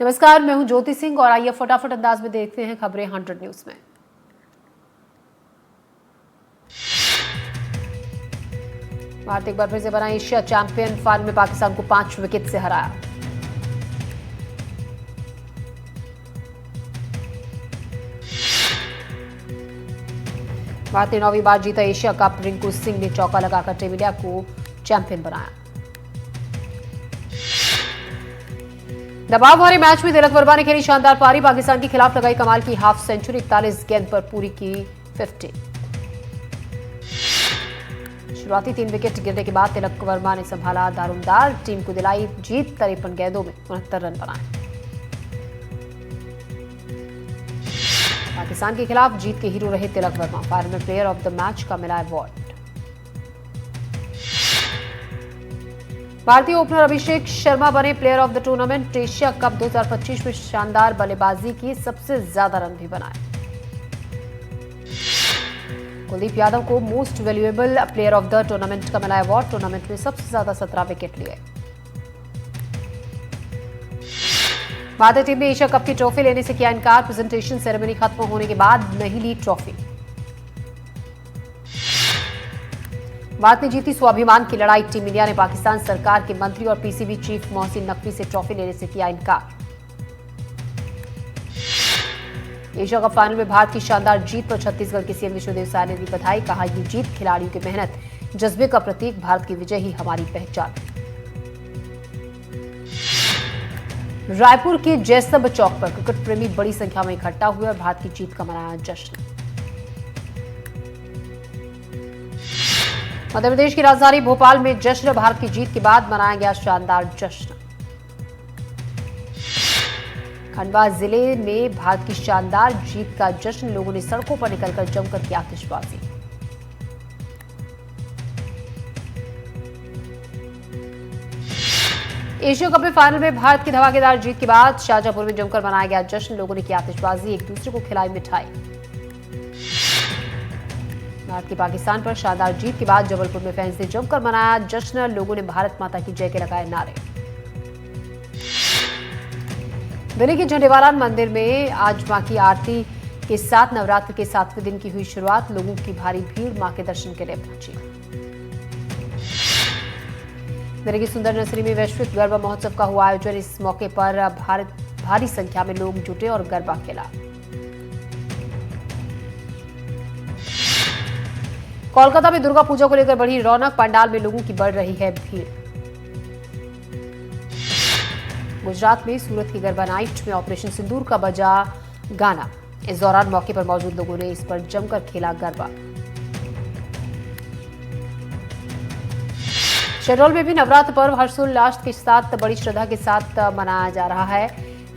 नमस्कार, मैं हूं ज्योति सिंह और आइए फटाफट अंदाज में देखते हैं खबरें 100 न्यूज में। भारत एक बार फिर से बना एशिया चैंपियन, फाइनल में पाकिस्तान को 5 विकेट से हराया। भारत ने 9वीं बार जीता एशिया कप, रिंकू सिंह ने चौका लगाकर टीम इंडिया को चैंपियन बनाया। दबाव भरे मैच में तिलक वर्मा ने खेली शानदार पारी, पाकिस्तान के खिलाफ लगाई कमाल की हाफ सेंचुरी, 41 गेंद पर पूरी की 50। शुरुआती 3 विकेट गिरने के बाद तिलक वर्मा ने संभाला दारोमदार, टीम को दिलाई जीत, 53 गेंदों में 69 रन बनाए। पाकिस्तान के खिलाफ जीत के हीरो रहे तिलक वर्मा, फाइनल में प्लेयर ऑफ द मैच का मिला अवार्ड। भारतीय ओपनर अभिषेक शर्मा बने player of the tournament, Asia cup 2025 में शानदार बल्लेबाजी की, सबसे ज्यादा रन भी बनाए। कुलदीप यादव को most valuable player of the tournament का मिला अवार्ड, टूर्नामेंट में सबसे ज्यादा 17 विकेट लिए। भारतीय टीम ने एशिया कप की ट्रॉफी लेने से किया इनकार, प्रेजेंटेशन सेरेमनी खत्म होने के बाद नहीं ली ट्रॉफी। भारत ने जीती स्वाभिमान की लड़ाई, टीम इंडिया ने पाकिस्तान सरकार के मंत्री और पीसीबी चीफ मोहसिन नकवी से ट्रॉफी लेने से किया इनकार। एशिया कप फाइनल में भारत की शानदार जीत पर छत्तीसगढ़ के सीएम विष्णुदेव साय ने दी बधाई, कहा यह जीत खिलाड़ियों की मेहनत जज्बे का प्रतीक, भारत की विजय ही हमारी पहचान। रायपुर के जयस्तंभ चौक पर क्रिकेट प्रेमी बड़ी संख्या में इकट्ठा हुए और भारत की जीत का मनाया जश्न। मध्य प्रदेश की राजधानी भोपाल में जश्न, भारत की जीत के बाद मनाया गया शानदार जश्न। खंडवा जिले में भारत की शानदार जीत का जश्न, लोगों ने सड़कों पर निकलकर जमकर की आतिशबाजी। एशिया कप में फाइनल में भारत की धमाकेदार जीत के बाद शाहजहांपुर में जमकर मनाया गया जश्न, लोगों ने की आतिशबाजी, एक दूसरे को खिलाई मिठाई। भारत की पाकिस्तान पर शानदार जीत के बाद जबलपुर में फैंस ने जमकर मनाया जश्न, लोगों ने भारत माता की जय के लगाए नारे। दिल्ली के झंडेवाला मंदिर में आज मां की आरती के साथ नवरात्र के 7वें दिन की हुई शुरुआत, लोगों की भारी भीड़ मां के दर्शन के लिए पहुंची। दिल्ली की सुंदर नर्सरी में वैश्विक गरबा महोत्सव का हुआ आयोजन, इस मौके पर भारी संख्या में लोग जुटे और गरबा खेला। कोलकाता में दुर्गा पूजा को लेकर बढ़ी रौनक, पंडाल में लोगों की बढ़ रही है भीड़। गुजरात में सूरत की गरबा नाइट में ऑपरेशन सिंदूर का बजा गाना, इस दौरान मौके पर मौजूद लोगों ने इस पर जमकर खेला गरबा। शहडोल में भी नवरात्र पर्व हर्षोल्लास के साथ बड़ी श्रद्धा के साथ मनाया जा रहा है।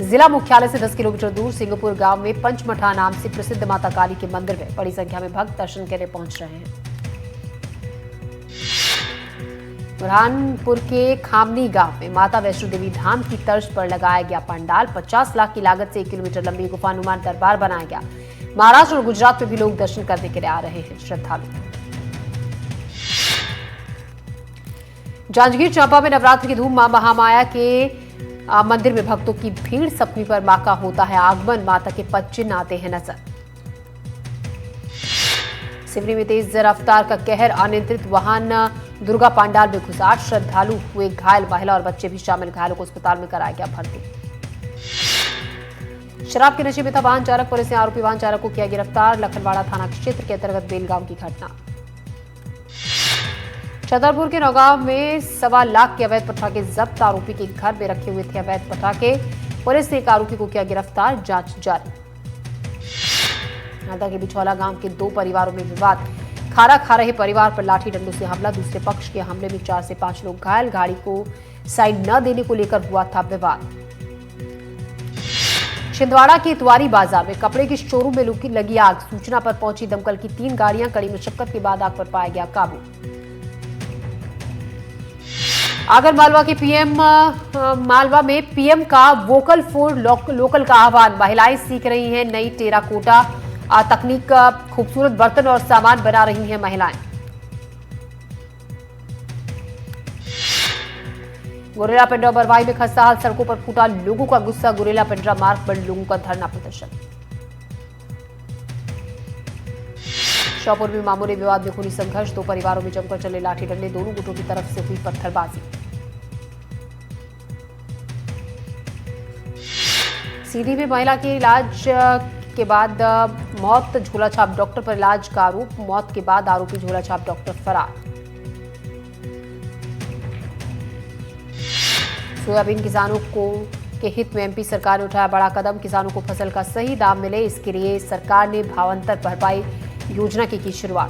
जिला मुख्यालय से 10 किलोमीटर दूर सिंगपुर गांव में पंचमठा नाम से प्रसिद्ध माता काली के मंदिर में बड़ी संख्या में भक्त दर्शन के लिए पहुंच रहे हैं। बुरहानपुर के खामनी गांव में माता वैष्णो देवी धाम की तर्ज पर लगाया गया पंडाल, 50 लाख की लागत से 1 किलोमीटर लंबी गुफानुमान दरबार बनाया गया। महाराष्ट्र और गुजरात में भी लोग दर्शन करने के लिए आ रहे हैं श्रद्धालु। जांजगीर चांपा में नवरात्र की धूम, मां महामाया के मंदिर में भक्तों की भीड़, सप्तमी पर मां का होता है आगमन, माता के पद चिन्ह आते हैं नजर। सिवनी में तेज रफ्तार का कहर, अनियंत्रित वाहन दुर्गा पंडाल में घुसा, श्रद्धालु हुए घायल, महिला और बच्चे भी शामिल, घायलों को अस्पताल में कराया गया भर्ती। शराब के नशे में था वाहन चालक, पुलिस ने आरोपी वाहन चालक को किया गिरफ्तार, लखनवाड़ा थाना क्षेत्र के अंतर्गत बेलगांव की घटना। छतरपुर के नौगांव में 1.25 लाख के अवैध पटाखे जब्त, आरोपी के घर में रखे हुए थे अवैध पटाखे, पुलिस ने एक आरोपी को किया गिरफ्तार, जांच जारी। हरदा के बिछौला गांव के 2 परिवारों में विवाद, खाना खा रहे परिवार पर लाठी डंडों से हमला, दूसरे पक्ष के हमले में 4 से 5 लोग घायल, गाड़ी को साइड न देने को लेकर हुआ था विवाद। छिंदवाड़ा के इतवारी बाजार में कपड़े के शोरूम में लगी आग, सूचना पर पहुंची दमकल की 3 गाड़ियां, कड़ी मशक्कत के बाद आग पर पाया गया काबू। आगर मालवा के मालवा में पीएम का वोकल फॉर लोकल का आह्वान, महिलाएं सीख रही हैं नई टेराकोटा तकनीक, खूबसूरत बर्तन और सामान बना रही हैं महिलाएं। गुरेला पिंडरा बरवाई में खस्ताहाल, सड़कों पर फूटा लोगों का गुस्सा। गुरेला पिंडरा मार्ग पर लोगों का धरना प्रदर्शन। श्योपुर में मामूली विवाद में खूनी संघर्ष, दो परिवारों में जमकर चले लाठी डंडे, दोनों गुटों की तरफ से हुई पत्थरबाजी। सीधी में महिला के इलाज के बाद मौत, झोला छाप डॉक्टर पर इलाज का आरोप। मौत के बाद आरोपी झोला छाप डॉक्टर फरार। सोयाबीन किसानों के हित में एमपी सरकार ने उठाया बड़ा कदम। किसानों को फसल का सही दाम मिले, इसके लिए सरकार ने भावांतर भरपाई योजना की शुरुआत।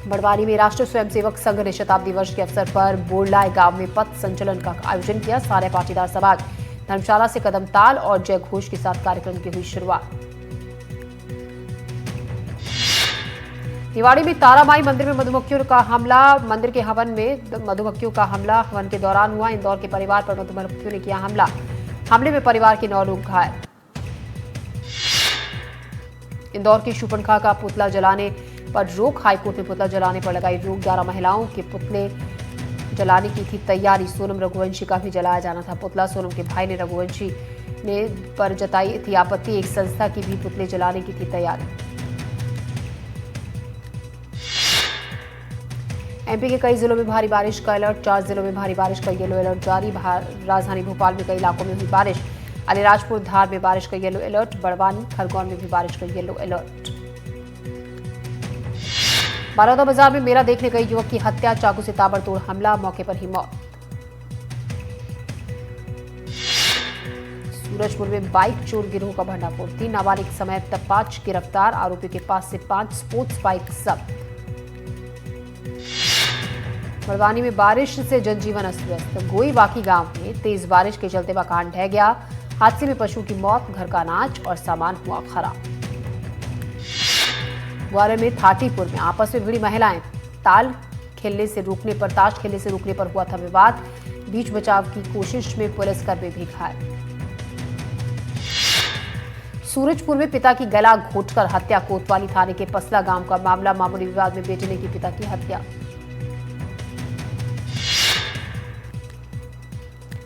बड़वानी में राष्ट्रीय स्वयंसेवक संघ ने शताब्दी वर्ष के अवसर पर बोरलाय गांव में पथ संचलन का आयोजन किया। सारे पाटीदार समाज धर्मशाला से कदम ताल और जय घोष के साथ कार्यक्रम की हुई शुरुआत। निवाड़ी में तारामाई मंदिर में मधुमक्खियों का हमला। मंदिर के हवन में मधुमक्खियों का हमला हवन के दौरान हुआ। इंदौर के परिवार पर मधुमक्खियों ने किया हमला। हमले में परिवार के 9 लोग घायल। इंदौर की शूर्पणखा का पुतला जलाने पर रोक, हाईकोर्ट ने पुतला जलाने पर लगाई रोक। 11 महिलाओं के पुतले जलाने की थी तैयारी। सोनम रघुवंशी का भी जलाया जाना था पुतला। सोनम के भाई ने रघुवंशी ने पर जताई थी आपत्ति। एक संस्था की भी पुतले जलाने की थी तैयारी। एमपी के कई जिलों में भारी बारिश का अलर्ट। 4 जिलों में भारी बारिश का येलो अलर्ट जारी। राजधानी भोपाल में कई इलाकों में हुई बारिश। अलीराजपुर, धार में बारिश का येलो अलर्ट। बड़वानी, खरगोन में भी बारिश का येलो अलर्ट। बड़ौदा बाजार में मेला देखने गई युवक की हत्या, चाकू से ताबड़तोड़ हमला, मौके पर ही मौत। सूरजपुर में बाइक चोर गिरोह का भंडाफोड़, 3 नाबालिग समेत 5 गिरफ्तार। आरोपी के पास से 5 स्पोर्ट्स बाइक जब्त। बड़वानी में बारिश से जनजीवन अस्त व्यस्त। गोईवाकी गांव में तेज बारिश के चलते मकान ढह गया। हादसे में पशु की मौत, घर का अनाज और सामान हुआ खराब। ग्वालियर में थाटीपुर में आपस में भिड़ी महिलाएं, ताश खेलने से रोकने पर हुआ था विवाद। बीच बचाव की कोशिश में पुलिसकर्मी भी घायल। सूरजपुर में पिता की गला घोंटकर हत्या, कोतवाली थाने के पसला गांव का मामला। मामूली विवाद में बेटे ने की पिता की हत्या।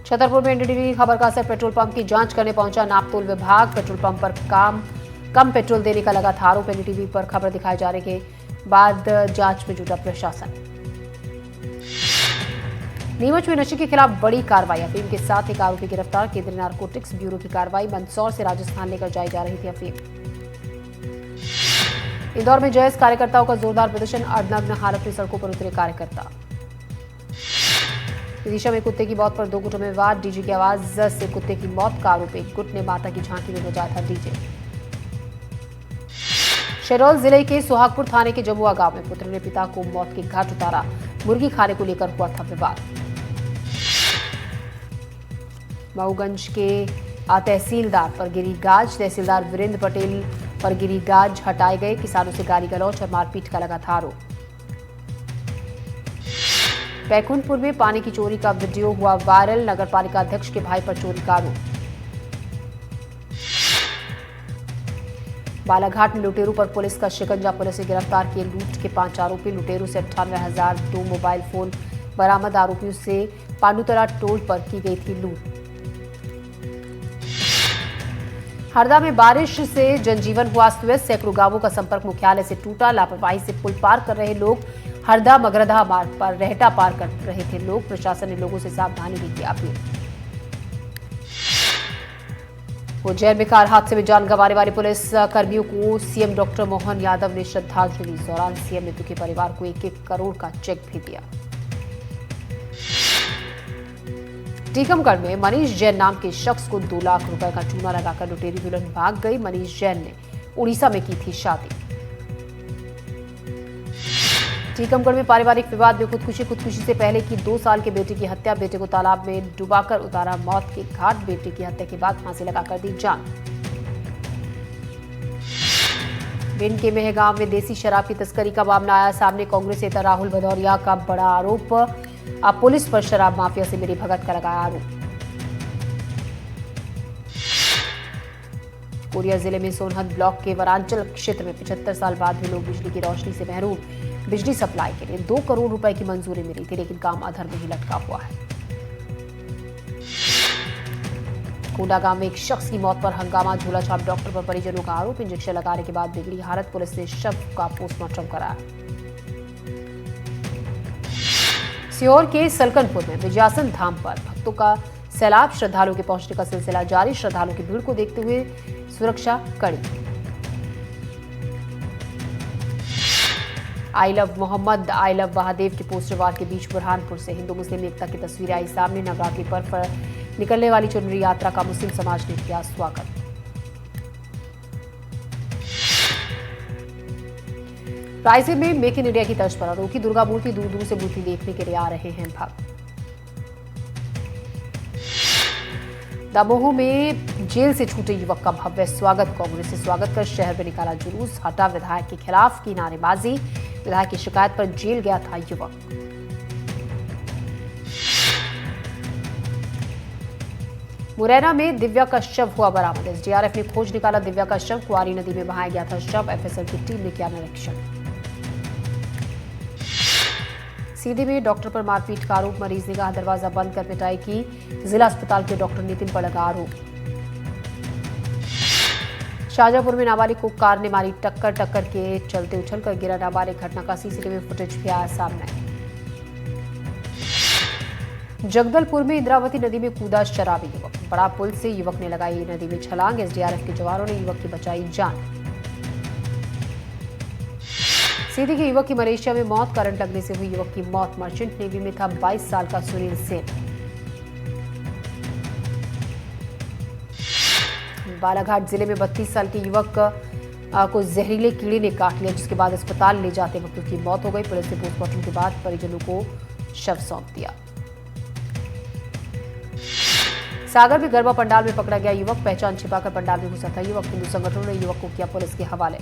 छतरपुर में एनडीटीवी की खबर का असर, पेट्रोल पंप की जांच करने पहुंचा नापतोल विभाग। पेट्रोल पंप पर कम पेट्रोल देने का लगा था आरोप। एनडीटीवी पर खबर दिखाए जाने के बाद जांच में जुटा प्रशासन। नीमच में नशे के खिलाफ बड़ी कार्रवाई, अफीम के साथ एक आरोपी गिरफ्तार। केंद्रीय नारकोटिक्स ब्यूरो की कार्रवाई, मंदसौर से राजस्थान लेकर जाई जा रही थी अफीम। इंदौर में जयस कार्यकर्ताओं का जोरदार प्रदर्शन, अर्धनग्न हालत में सड़कों पर उतरे कार्यकर्ता। विदिशा में कुत्ते की मौत पर 2 गुटों में विवाद, डीजे की आवाज से कुत्ते की मौत का आरोप। एक गुट ने माता की झांकी में बजाया था डीजे। शहडोल जिले के सुहागपुर थाने के जमुआ गांव में पुत्र ने पिता को मौत के घाट उतारा। मुर्गी खाने को लेकर हुआ था विवाद। मऊगंज के तहसीलदार पर गिरी गाज, तहसीलदार वीरेंद्र पटेल पर गिरी गाज हटाए गए। किसानों से गाली गलौज और मारपीट का लगा था आरोप। बैकुंठपुर में पानी की चोरी का वीडियो हुआ वायरल, नगर पालिका अध्यक्ष के भाई पर चोरी का आरोप। बालाघाट में लुटेरों पर पुलिस का शिकंजा, पुलिस ने गिरफ्तार किए लूट के 5 आरोपी। लुटेरों से 98,002 मोबाइल फोन बरामद। आरोपियों से पांडुतरा टोल पर की गई थी लूट। हरदा में बारिश से जनजीवन हुआ अस्त व्यस्त, सैकड़ों गांवों का संपर्क मुख्यालय से टूटा। लापरवाही से पुल पार कर रहे लोग, हरदा मगरधा मार्ग पर रहटा पार कर रहे थे लोग। प्रशासन ने लोगों से सावधानी भी की अपील। उज्जैन में कार हादसे में जान गंवाने वाले पुलिस कर्मियों को सीएम डॉक्टर मोहन यादव ने श्रद्धांजलि दी। इस दौरान सीएम ने दुखी परिवार को 1-1 करोड़ का चेक भी दिया। टीकमगढ़ में मनीष जैन नाम के शख्स को 2 लाख रुपए का चूना लगाकर लुटेरी दुल्हन भाग गई। मनीष जैन ने उड़ीसा में की थी शादी। टीकमगढ़ में पारिवारिक विवाद में खुदकुशी से पहले की 2 साल के बेटे की हत्या, बेटे को तालाब में डुबाकर उतारा मौत के घाट। बेटे की हत्या के बाद फांसी लगाकर दी जान। भिंड के मेहगांव में देसी शराब की तस्करी का मामला आया सामने। कांग्रेस नेता राहुल भदौरिया का बड़ा आरोप, अब पुलिस पर शराब माफिया से मिली भगत का लगाया आरोप। कोरिया जिले में सोनहत ब्लॉक के वरांचल क्षेत्र में 75 साल बाद भी लोग बिजली की रोशनी से महरूम। बिजली सप्लाई के लिए 2 करोड़ रुपए की मंजूरी मिली थी, लेकिन काम अधर में ही लटका हुआ है। कोंडा गांव में एक शख्स की मौत पर हंगामा, झूला छाप डॉक्टर पर परिजनों का आरोप। इंजेक्शन लगाने के बाद बिगड़ी हालत, पुलिस ने शव का पोस्टमार्टम कराया। सीहोर के सलकनपुर में विजयासन धाम पर भक्तों का सैलाब, श्रद्धालुओं के पहुंचने का सिलसिला जारी। श्रद्धालुओं की भीड़ को देखते हुए सुरक्षा कड़ी। I love Mohammad, I love Mahadev के पोस्टर वार के बीच बुरहानपुर से हिंदू मुस्लिम एकता की तस्वीरें आई सामने। नवरात्रि पर्व पर निकलने वाली चुनरी यात्रा का मुस्लिम समाज ने किया स्वागत। रायसेन में मेक इन इंडिया की तर्ज पर अनोखी दुर्गा मूर्ति, दूर दूर से मूर्ति देखने के लिए आ रहे हैं भक्त। दमोह में जेल से छूटे युवक का भव्य स्वागत, कांग्रेस से स्वागत कर शहर में निकाला जुलूस। हटा विधायक के खिलाफ की नारेबाजी, विधायक की शिकायत पर जेल गया था युवक। मुरैना में दिव्या का शव हुआ बरामद। एसडीआरएफ ने खोज निकाला दिव्या का शव, कुआरी नदी में बहाया गया था शव। एफएसएल की टीम ने किया निरीक्षण। सीधी में डॉक्टर पर मारपीट का आरोप, मरीज ने कहा दरवाजा बंद कर पिटाई की। जिला अस्पताल के डॉक्टर नितिन पर लगा आरोप। शाहजहांपुर में नाबालिग को कार ने मारी टक्कर, टक्कर के चलते उछलकर गिरा नाबालिग। घटना का सीसीटीवी फुटेज भी आया सामने। जगदलपुर में इंद्रावती नदी में कूदा शराबी युवक, बड़ा पुल से युवक ने लगाई नदी में छलांग। एसडीआरएफ के जवानों ने युवक की बचाई जान। सीधी के युवक की मलेशिया में मौत, करंट लगने से हुई युवक की मौत। मर्चेंट नेवी में था 22 साल का सुनील सेन। बालाघाट जिले में 32 साल के युवक को जहरीले कीड़े ने काट लिया, जिसके बाद अस्पताल ले जाते वक्त उसकी मौत हो गई। पुलिस ने पोस्टमार्टम के बाद परिजनों को शव सौंप दिया। सागर में गरबा पंडाल में पकड़ा गया युवक, पहचान छिपाकर पंडाल में घुसा था युवक। हिंदू संगठनों ने युवक को किया पुलिस के हवाले।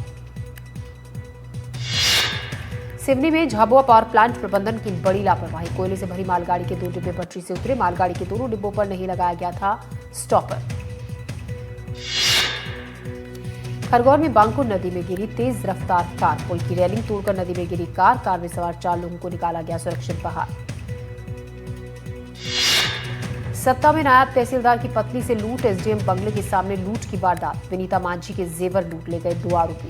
सिवनी में झाबुआ पावर प्लांट प्रबंधन की बड़ी लापरवाही, कोयले से भरी मालगाड़ी के 2 डिब्बे पटरी से उतरे। मालगाड़ी के दोनों डिब्बों पर नहीं लगाया गया था स्टॉपर। खरगोन में बांकुर नदी में गिरी तेज रफ्तार कार, पुल की रेलिंग तोड़कर नदी में गिरी कार। कार में सवार 4 लोगों को निकाला गया सुरक्षित बाहर। सत्ता में नायब तहसीलदार की पत्नी से लूट, एसडीएम बंगले के सामने लूट की वारदात। विनीता मांझी के जेवर लूट ले गए 2 आरोपी।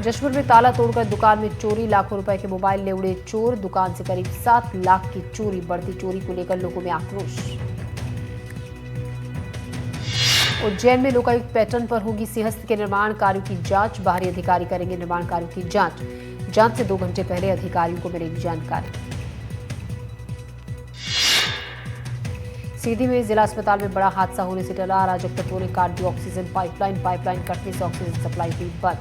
जशपुर में ताला तोड़कर दुकान में चोरी, लाखों रुपए के मोबाइल ले उड़े चोर। दुकान से करीब 7 लाख की चोरी, बढ़ती चोरी को लेकर लोगों में आक्रोश। उज्जैन में लोकायुक्त पैटर्न पर होगी सिंहस्थ के निर्माण कार्यों की जांच, बाहरी अधिकारी करेंगे निर्माण कार्यों की जांच। जांच से 2 घंटे पहले अधिकारियों को मिलेगी जानकारी। सीधी में जिला अस्पताल में बड़ा हादसा होने से टला, अराजक तत्वों ने काट दी ऑक्सीजन पाइपलाइन। पाइपलाइन कटने से ऑक्सीजन सप्लाई हुई बंद।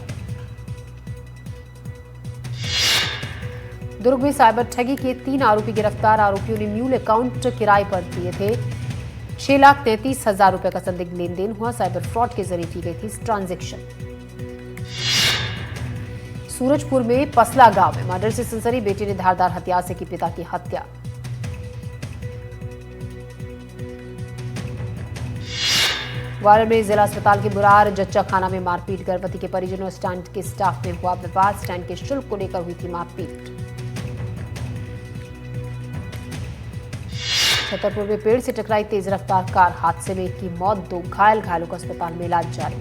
दुर्ग में साइबर ठगी के 3 आरोपी गिरफ्तार। आरोपियों ने म्यूल अकाउंट किराए पर दिए थे। 6,33,000 रुपए का संदिग्ध लेन देन हुआ। साइबर फ्रॉड के जरिए की गई थी ट्रांजैक्शन। सूरजपुर में पसला गांव में मर्डर से सनसनी, बेटे ने धारदार हथियार से की पिता की हत्या। ग्वालियर में जिला अस्पताल के बुरार जच्चा खाना में मारपीट, गर्भवती के परिजनों स्टैंड के स्टाफ में हुआ विवाद। स्टैंड के शुल्क को लेकर हुई थी मारपीट। छतरपुर में पेड़ से टकराई तेज रफ्तार कार, हादसे में 1 की मौत, 2 घायल, घायलों को अस्पताल में इलाज जारी।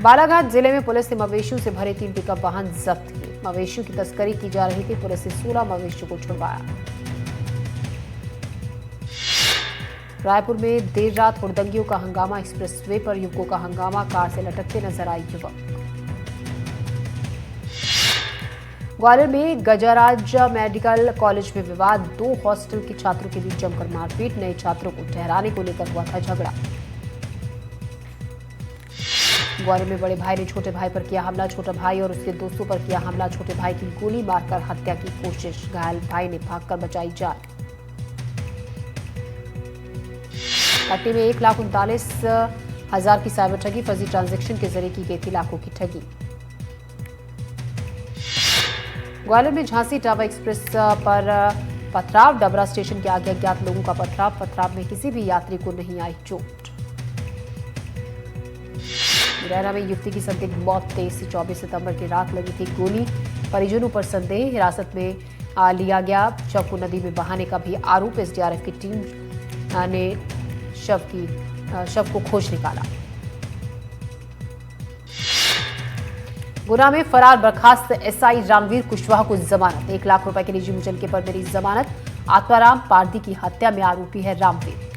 बालाघाट जिले में पुलिस ने मवेशियों से भरे 3 पिकअप वाहन जब्त किए। मवेशियों की तस्करी की जा रही थी, पुलिस ने 16 मवेशियों को छुड़वाया। रायपुर में देर रात हुड़दंगियों का हंगामा, एक्सप्रेसवे पर युवकों का हंगामा, कार से लटकते नजर आए युवक। ग्वालियर में गजराज मेडिकल कॉलेज में विवाद, 2 हॉस्टल के छात्रों के बीच जमकर मारपीट, नए छात्रों को ठहराने को लेकर हुआ था झगड़ा। ग्वालियर में बड़े भाई ने छोटे भाई पर किया हमला, छोटा भाई और उसके दोस्तों पर किया हमला, छोटे भाई की गोली मारकर हत्या की कोशिश, घायल भाई ने भागकर बचाई जान। पट्टी में 1,39,000 की साइबर ठगी, फर्जी ट्रांजैक्शन के जरिए की गई थी लाखों की ठगी। ग्वालियर में झांसी टावर एक्सप्रेस पर पथराव। डबरा स्टेशन के आगे अज्ञात लोगों का पथराव में किसी भी यात्री को नहीं आई चोट। मुरैना में युवती की संदिग्ध मौत 23 से 24 सितंबर की रात लगी थी गोली। परिजनों पर संदेह, हिरासत में लिया गया। शव को नदी में बहाने का भी आरोप। एसडीआरएफ की टीम ने शव को खोज निकाला। गुना में फरार बर्खास्त एसआई रामवीर कुशवाहा को जमानत। 1 लाख रुपए के निजी मुचलके पर मिली जमानत। आत्माराम पारदी की हत्या में आरोपी है रामवीर।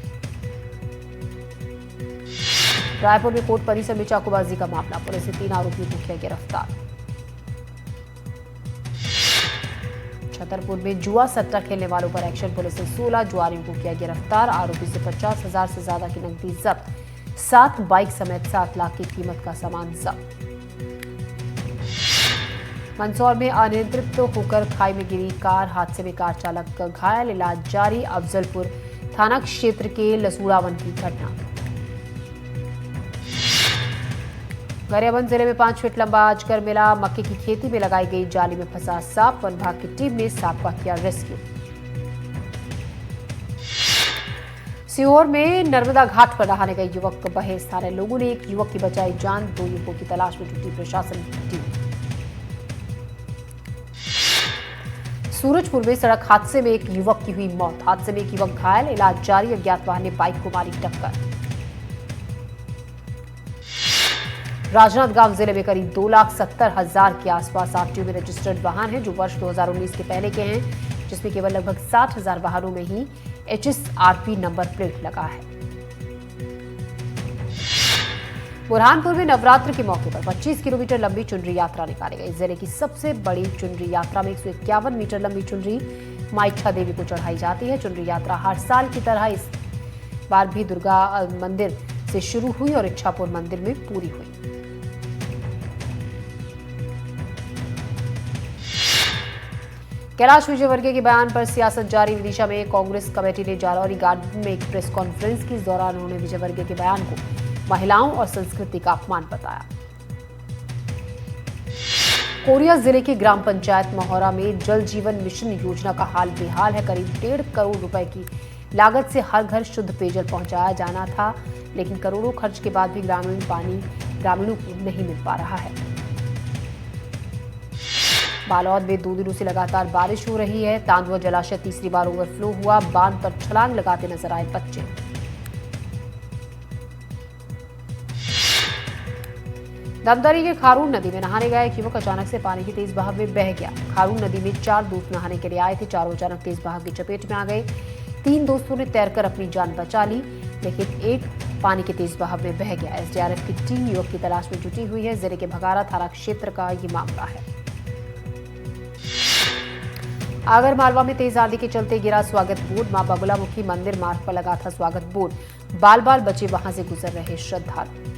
रायपुर में कोर्ट परिसर में चाकूबाजी का मामला। पुलिस ने 3 आरोपियों को किया गिरफ्तार। छतरपुर में जुआ सट्टा खेलने वालों पर एक्शन। पुलिस ने 16 जुआरियों को किया गिरफ्तार। आरोपी से 50,000 से ज्यादा की नकदी जब्त। 7 बाइक समेत 7 लाख की कीमत का सामान जब्त। मंदसौर में अनियंत्रित होकर खाई में गिरी कार। हादसे में कार चालक घायल, इलाज जारी। अफजलपुर थाना क्षेत्र के लसूड़ावन की घटना। गरियाबंद जिले में 5 फीट लंबा अजगर मिला। मक्के की खेती में लगाई गई जाली में फंसा सांप। वन विभाग की टीम ने सांप का किया रेस्क्यू। सीहोर में नर्मदा घाट पर नहाने गए युवक बहे। स्थानीय लोगों ने एक युवक की बचाई जान। 2 युवकों की तलाश में जुटी प्रशासन की टीम। सूरजपुर में सड़क हादसे में एक युवक की हुई मौत। हादसे में एक युवक घायल, इलाज जारी। अज्ञात वाहन ने बाइक को मारी टक्कर। राजनांदगांव जिले में करीब 2,70,000 के आसपास आरटीओ में रजिस्टर्ड वाहन हैं जो वर्ष 2019 के पहले के हैं, जिसमें केवल लगभग 60,000 वाहनों में ही एचएसआरपी नंबर प्लेट लगा है। बुरहानपुर में नवरात्र के मौके पर 25 किलोमीटर लंबी चुनरी यात्रा निकाली गई। जिले की सबसे बड़ी चुनरी यात्रा में 151 मीटर लंबी चुनरी मां इच्छा देवी को चढ़ाई जाती है। चुनरी यात्रा हर साल की तरह इस बार भी दुर्गा मंदिर से शुरू हुई और इच्छापुर मंदिर में पूरी हुई। कैलाश विजयवर्गीय के बयान पर सियासत जारी। विदिशा में कांग्रेस कमेटी ने जालौरी गार्डन में एक प्रेस कॉन्फ्रेंस की। इस दौरान उन्होंने विजयवर्गीय के बयान को महिलाओं और संस्कृति का अपमान बताया। कोरिया जिले की ग्राम पंचायत महोरा में जल जीवन मिशन योजना का हाल बेहाल है। करीब 1.5 करोड़ रुपए की लागत से हर घर शुद्ध पेयजल पहुंचाया जाना था, लेकिन करोड़ों खर्च के बाद भी ग्रामीणों को नहीं मिल पा रहा है। बालौद में 2 दिनों से लगातार बारिश हो रही है। तांदुआ जलाशय तीसरी बार ओवरफ्लो हुआ। बांध पर छलांग लगाते नजर आए बच्चे। दमदरी के खारून नदी में नहाने गया एक युवक अचानक से पानी की तेज बहाव में बह गया। खारून नदी में 4 दोस्त नहाने के लिए आए थे। चारों अचानक तेज बहाव की चपेट में आ गए। 3 दोस्तों ने तैरकर अपनी जान बचा ली, लेकिन एक पानी के तेज बहाव में बह गया। एसडीआरएफ की टीम युवक की तलाश में जुटी हुई है। जिले के भगारा थाना क्षेत्र का ये मामला है। आगर मालवा में तेज आंधी के चलते गिरा स्वागत बोर्ड। मां बगुलामुखी मंदिर मार्ग पर लगा था स्वागत बोर्ड। बाल बाल बचे वहां से गुजर रहे श्रद्धालु।